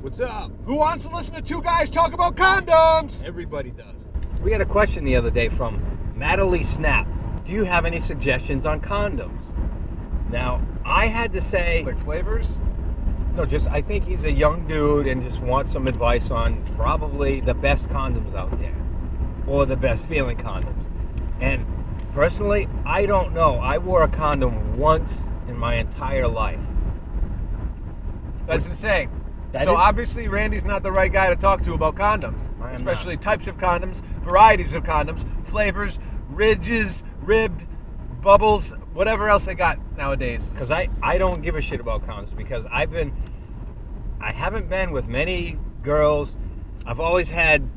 What's up? Who wants to listen to two guys talk about condoms? Everybody does. We had a question the other day from Natalie Snap. Do you have any suggestions on condoms? Now, I had to say... Like flavors? No, just I think he's a young dude and just wants some advice on probably the best condoms out there. Or the best feeling condoms. And personally, I don't know. I wore a condom once in my entire life. That's insane. That so is- obviously Randy's not the right guy to talk to about condoms. I am Especially not. types of condoms, varieties of condoms, flavors, ridges, ribbed, bubbles, whatever else they got nowadays. Because I don't give a shit about condoms because I haven't been with many girls. I've always had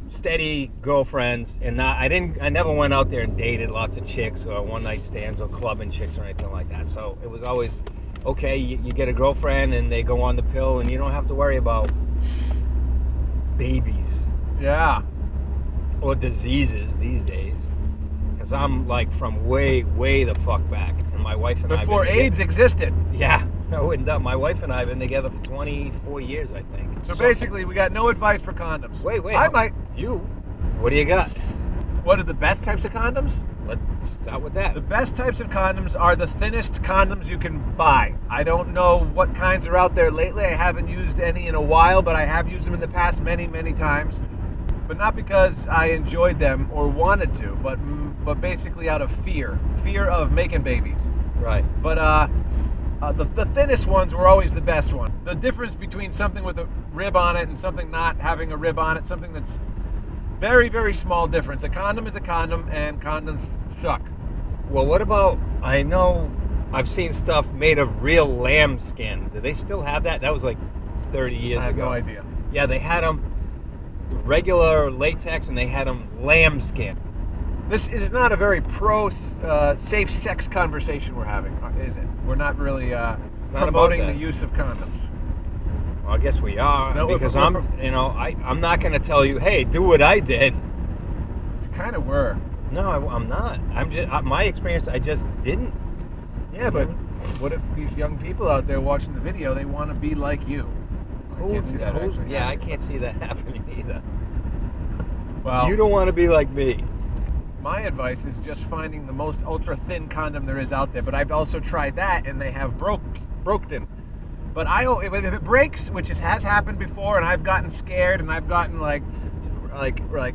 steady girlfriends, and I never went out there and dated lots of chicks or one night stands or clubbing chicks or anything like that. So it was always okay. You get a girlfriend and they go on the pill, and you don't have to worry about babies Yeah. or diseases these days. Because I'm like from way the fuck back, and my wife and I Before AIDS existed. Yeah, no, and my wife and I have been together for 24 years, I think. So basically, we got no advice for condoms. Wait. I might. You? What do you got? What are the best types of condoms? Let's start with that. The best types of condoms are the thinnest condoms you can buy. I don't know what kinds are out there lately. I haven't used any in a while, but I have used them in the past many times. But not because I enjoyed them or wanted to, but basically out of fear of making babies. Right. But the thinnest ones were always the best one. The difference between something with a rib on it and something not having a rib on it, something that's very small difference. A condom is a condom, and condoms suck. Well, what about, I know I've seen stuff made of real lamb skin. Do they still have that? That was like 30 years ago. I have no idea. Yeah, they had them regular latex, and they had them lamb skin. This is not a very safe sex conversation we're having, is it? We're not really not promoting about the that. use of condoms. Well, I guess we are, No, because we're- I'm not going to tell you, hey, do what I did. You kind of were. No, I'm not. I'm just my experience. I just didn't. Yeah, but what if these young people out there watching the video, they want to be like you? I can't see that actually Yeah, I happening. can't see that happening either. Well, You don't want to be like me. my advice is just finding the most ultra thin condom there is out there. But I've also tried that, and they have broken. But if it breaks, which has happened before, and I've gotten scared, and I've gotten like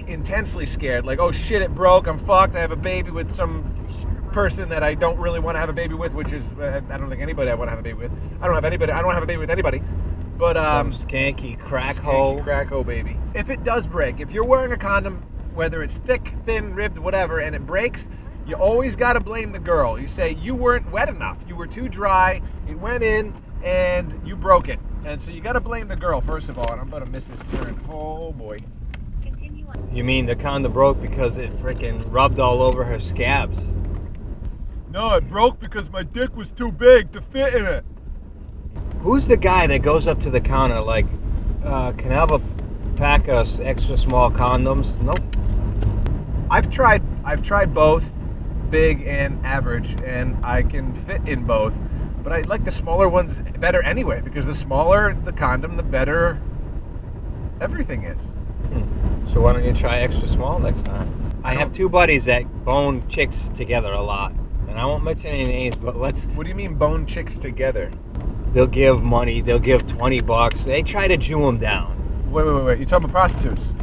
intensely scared, like, oh shit, it broke, I'm fucked, I have a baby with some person that I don't really want to have a baby with, which is I don't think anybody I want to have a baby with. I don't have a baby with anybody. But Some skanky crack skanky hole. crack hole baby. If it does break, if you're wearing a condom, whether it's thick, thin, ribbed, whatever, and it breaks, you always got to blame the girl. You say you weren't wet enough, you were too dry, it went in, and you broke it. And so you got to blame the girl, first of all, and I'm going to miss this turn. Oh, boy. You mean the condom broke because it freaking rubbed all over her scabs? No, it broke because my dick was too big to fit in it. Who's the guy that goes up to the counter like, can I have a pack of extra small condoms? Nope. I've tried both, big and average, and I can fit in both. But I like the smaller ones better anyway, because the smaller the condom, the better everything is. So why don't you try extra small next time? I have two buddies that bone chicks together a lot. And I won't mention any names, but What do you mean bone chicks together? they'll give money, they'll give $20. They try to Jew them down. Wait. You talking about prostitutes?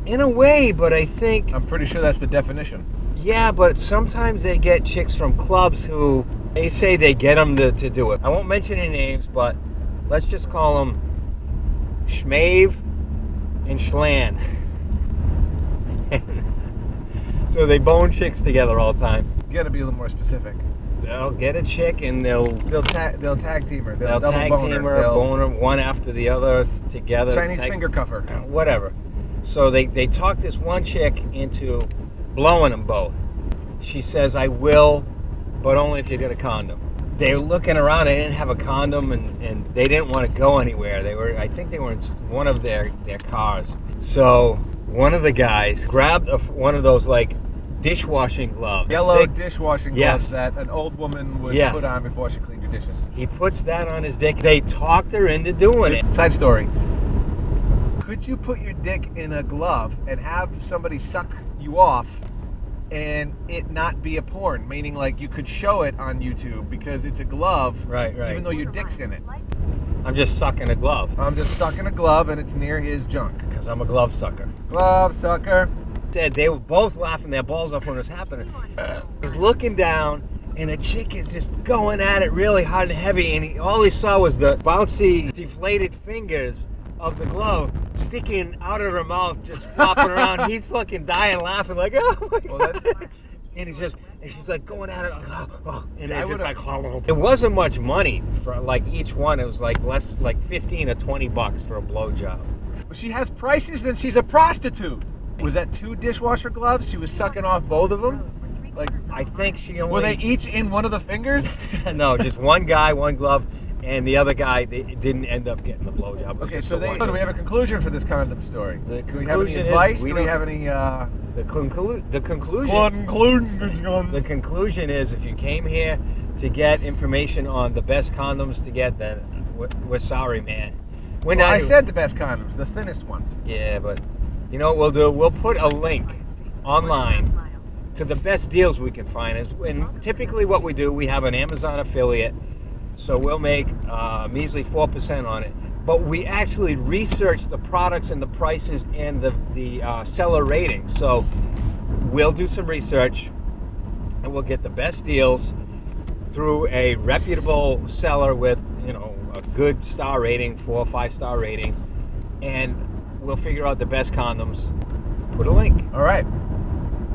In a way, but I think, I'm pretty sure that's the definition. yeah, but sometimes they get chicks from clubs who, they say they get them to do it. I won't mention any names, but let's just call them Schmave and Schlan. So they bone chicks together all the time. You got to be a little more specific. They'll get a chick and they'll tag team her. they'll double tag boner. team her, They'll bone her one after the other together. Chinese finger cuff her. Whatever. So they talked this one chick into blowing them both. She says, I will, but only if you get a condom. They were looking around, they didn't have a condom, and they didn't want to go anywhere. I think they were in one of their cars. So one of the guys grabbed one of those like dishwashing glove. Yellow Thick- dishwashing Yes. gloves that an old woman would Yes. put on before she cleaned her dishes. He puts that on his dick. They talked her into doing it. Side story. Could you put your dick in a glove and have somebody suck you off and it not be a porn? Meaning, like, you could show it on YouTube because it's a glove, Right. even though your dick's in it. I'm just sucking a glove I'm just stuck in a glove and it's near his junk. because I'm a glove sucker. Glove sucker. Said they were both laughing their balls off when it was happening. He's looking down, and a chick is just going at it really hard and heavy, and all he saw was the bouncy, deflated fingers of the glove sticking out of her mouth, just flopping around. He's fucking dying laughing, like, oh my Well, god. that's- And she's like going at it, like, and I it's just would've- like, it wasn't much money for like each one. It was like less, like 15 or 20 bucks for a blowjob. She has prices, then she's a prostitute. Was that 2 dishwasher gloves? She was sucking off both of them? Like, I think she only. were they each in one of the fingers? No, just one guy, one glove, and the other guy they didn't end up getting the blowjob. It was Okay, just so the one. do we have a conclusion for this condom story? The Do we have any conclusion is advice? we Do we don't- have any The conclusion. The conclusion is, if you came here to get information on the best condoms to get, then we're sorry, man. We're Well, not. I said the best condoms, the thinnest ones. Yeah, but you know what we'll do? We'll put a link online to the best deals we can find. And typically what we do, we have an Amazon affiliate, so we'll make measly 4% on it. But we actually research the products and the prices and the seller ratings. So we'll do some research and we'll get the best deals through a reputable seller with, you know, a good star rating, 4 or 5 star rating, and we'll figure out the best condoms. Put a link. All right.